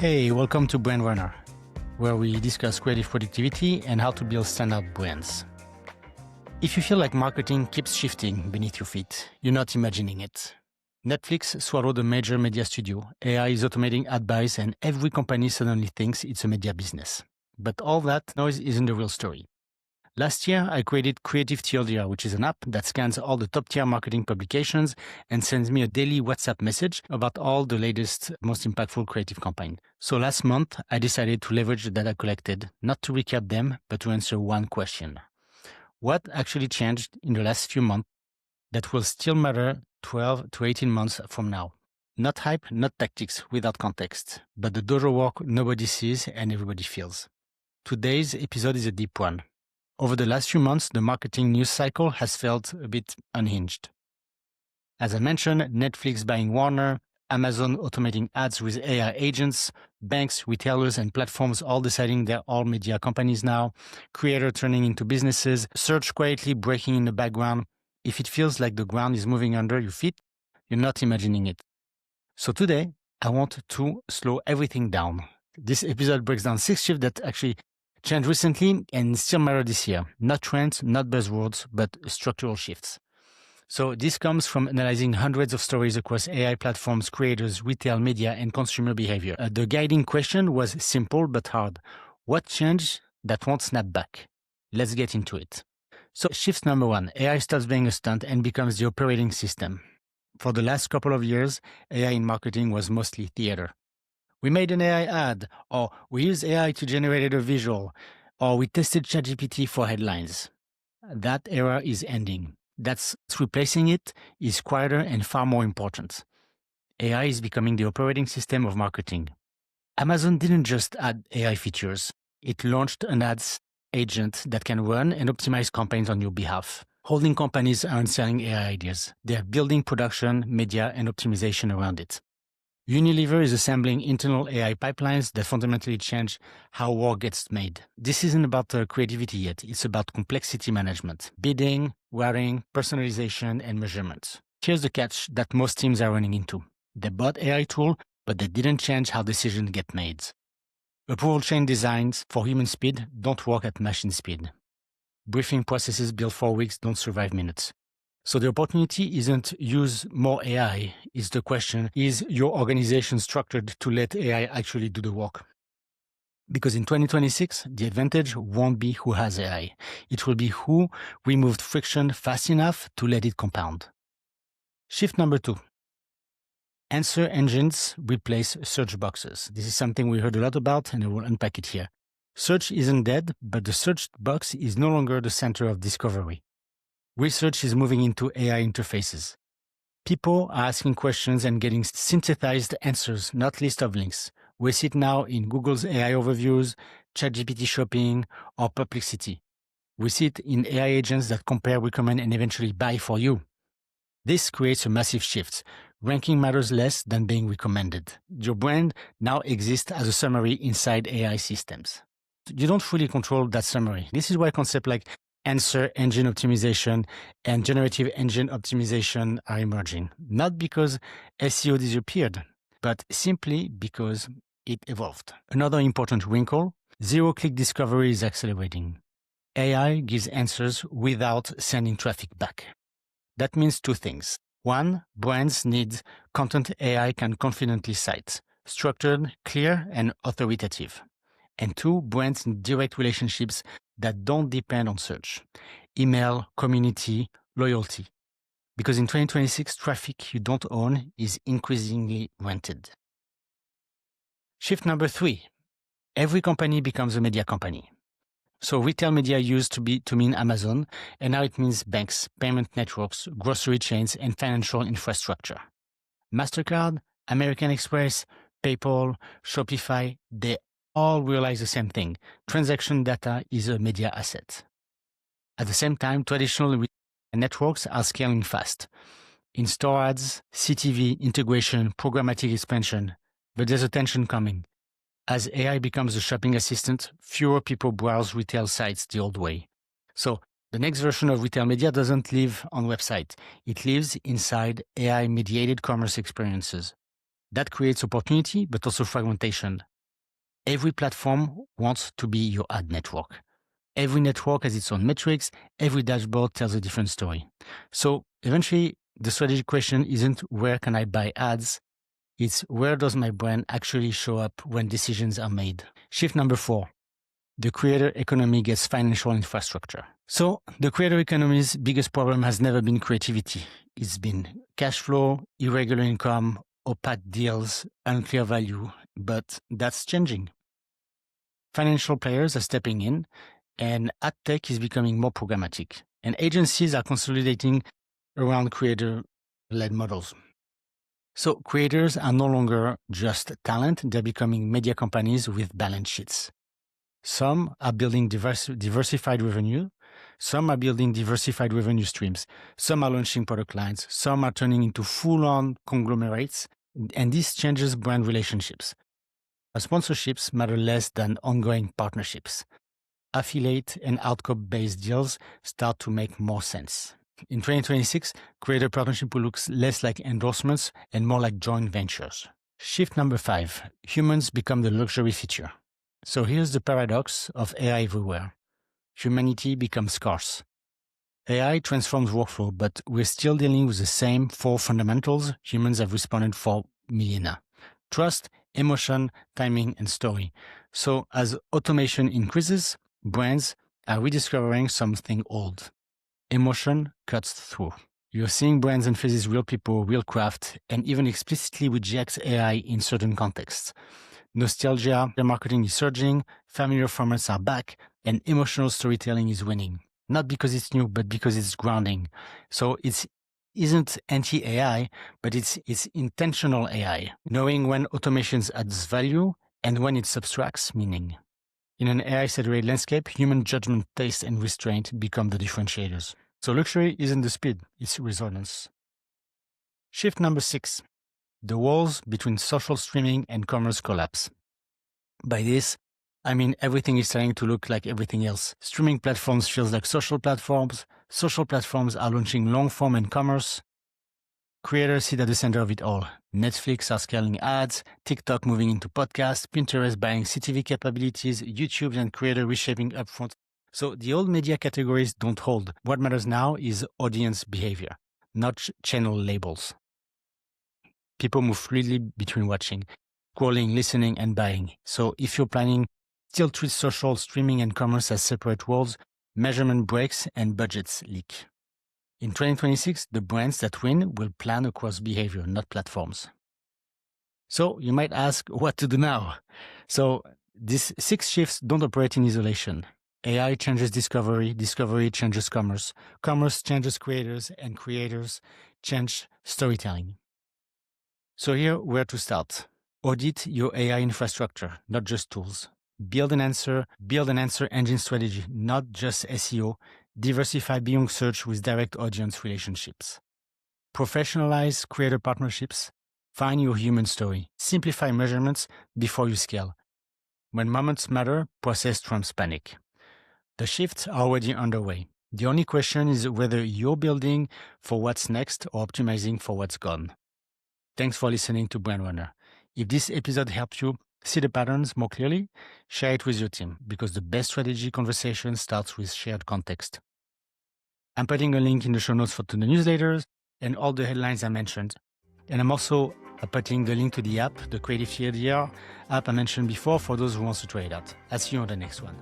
Hey, welcome to Brand Runner, where we discuss creative productivity and how to build standout brands. If you feel like marketing keeps shifting beneath your feet, you're not imagining it. Netflix swallowed a major media studio, AI is automating ad buys, and every company suddenly thinks it's a media business. But all that noise isn't the real story. Last year, I created Creative TLDR, which is an app that scans all the top-tier marketing publications and sends me a daily WhatsApp message about all the latest, most impactful creative campaigns. So last month, I decided to leverage the data collected, not to recap them, but to answer one question. What actually changed in the last few months that will still matter 12 to 18 months from now? Not hype, not tactics, without context, but the dojo work nobody sees and everybody feels. Today's episode is a deep one. Over the last few months, the marketing news cycle has felt a bit unhinged. As I mentioned, Netflix buying Warner, Amazon automating ads with AI agents, banks, retailers, and platforms all deciding they're all media companies now, creators turning into businesses, search quietly breaking in the background. If it feels like the ground is moving under your feet, you're not imagining it. So today, I want to slow everything down. This episode breaks down 6 shifts that actually changed recently and still matter this year. Not trends, not buzzwords, but structural shifts. So this comes from analyzing hundreds of stories across AI platforms, creators, retail, media, and consumer behavior. The guiding question was simple but hard. What changed that won't snap back? Let's get into it. So shift number 1, AI stops being a stunt and becomes the operating system. For the last couple of years, AI in marketing was mostly theater. We made an AI ad, or we used AI to generate a visual, or we tested ChatGPT for headlines. That era is ending. That's replacing it is quieter and far more important. AI is becoming the operating system of marketing. Amazon didn't just add AI features. It launched an ads agent that can run and optimize campaigns on your behalf. Holding companies aren't selling AI ideas. They're building production, media, and optimization around it. Unilever is assembling internal AI pipelines that fundamentally change how work gets made. This isn't about creativity yet, it's about complexity management, bidding, routing, personalization, and measurement. Here's the catch that most teams are running into. They bought AI tool, but they didn't change how decisions get made. Approval chain designs for human speed don't work at machine speed. Briefing processes built for weeks don't survive minutes. So the opportunity isn't use more AI, it's the question, is your organization structured to let AI actually do the work? Because in 2026, the advantage won't be who has AI. It will be who removed friction fast enough to let it compound. Shift number 2. Answer engines replace search boxes. This is something we heard a lot about, and I will unpack it here. Search isn't dead, but the search box is no longer the center of discovery. Research is moving into AI interfaces. People are asking questions and getting synthesized answers, not list of links. We see it now in Google's AI overviews, ChatGPT shopping, or Perplexity. We see it in AI agents that compare, recommend, and eventually buy for you. This creates a massive shift. Ranking matters less than being recommended. Your brand now exists as a summary inside AI systems. You don't fully control that summary. This is why concepts like answer engine optimization and generative engine optimization are emerging. Not because SEO disappeared, but simply because it evolved. Another important wrinkle, zero-click discovery is accelerating. AI gives answers without sending traffic back. That means 2 things. 1, brands need content AI can confidently cite, structured, clear, and authoritative. And 2, brands need direct relationships that don't depend on search, email, community, loyalty. Because in 2026, traffic you don't own is increasingly rented. Shift number 3. Every company becomes a media company. So retail media used to mean Amazon, and now it means banks, payment networks, grocery chains, and financial infrastructure. MasterCard, American Express, PayPal, Shopify, they all realize the same thing. Transaction data is a media asset. At the same time, traditional networks are scaling fast. In-store ads, CTV, integration, programmatic expansion. But there's a tension coming. As AI becomes a shopping assistant, fewer people browse retail sites the old way. So the next version of retail media doesn't live on website. It lives inside AI-mediated commerce experiences. That creates opportunity, but also fragmentation. Every platform wants to be your ad network. Every network has its own metrics. Every dashboard tells a different story. So eventually, the strategic question isn't where can I buy ads? It's where does my brand actually show up when decisions are made? Shift number 4. The creator economy gets financial infrastructure. So the creator economy's biggest problem has never been creativity. It's been cash flow, irregular income, opaque deals, unclear value, but that's changing. Financial players are stepping in, and ad tech is becoming more programmatic, and agencies are consolidating around creator-led models. So creators are no longer just talent, they're becoming media companies with balance sheets. Some are building diversified revenue. Some are building diversified revenue streams. Some are launching product lines. Some are turning into full-on conglomerates. And this changes brand relationships. Sponsorships matter less than ongoing partnerships. Affiliate and outcome-based deals start to make more sense. In 2026, creator partnership will look less like endorsements and more like joint ventures. Shift number 5, humans become the luxury feature. So here's the paradox of AI everywhere. Humanity becomes scarce. AI transforms workflow, but we're still dealing with the same 4 fundamentals humans have responded for millennia. Trust, emotion, timing, and story. So as automation increases, brands are rediscovering something old. Emotion cuts through. You're seeing brands emphasize real people, real craft, and even explicitly reject AI in certain contexts. Nostalgia marketing is surging, familiar formats are back, and emotional storytelling is winning. Not because it's new, but because it's grounding. So it isn't anti-AI, but it's intentional AI, knowing when automations adds value and when it subtracts meaning. In an AI-saturated landscape, human judgment, taste, and restraint become the differentiators. So luxury isn't the speed, it's resonance. Shift number 6. The walls between social streaming and commerce collapse. By this, I mean everything is starting to look like everything else. Streaming platforms feels like social platforms. Social platforms are launching long-form and commerce. Creators sit at the center of it all. Netflix are scaling ads, TikTok moving into podcasts, Pinterest buying CTV capabilities, YouTube and creator reshaping upfront. So the old media categories don't hold. What matters now is audience behavior, not channel labels. People move freely between watching, scrolling, listening, and buying. So if you're planning, still treat social, streaming, and commerce as separate worlds, measurement breaks and budgets leak. In 2026, the brands that win will plan across behavior, not platforms. So you might ask what to do now. So these 6 shifts don't operate in isolation. AI changes discovery, discovery changes commerce, commerce changes creators, and creators change storytelling. So here, where to start? Audit your AI infrastructure, not just tools. Build an answer engine strategy, not just SEO. Diversify beyond search with direct audience relationships. Professionalize creator partnerships. Find your human story. Simplify measurements before you scale. When moments matter, process trumps panic. The shifts are already underway. The only question is whether you're building for what's next or optimizing for what's gone. Thanks for listening to Brand Runner. If this episode helped you see the patterns more clearly, share it with your team because the best strategy conversation starts with shared context. I'm putting a link in the show notes to the newsletters and all the headlines I mentioned. And I'm also putting the link to the app, the Creative TLDR app I mentioned before for those who want to try it out. I'll see you on the next one.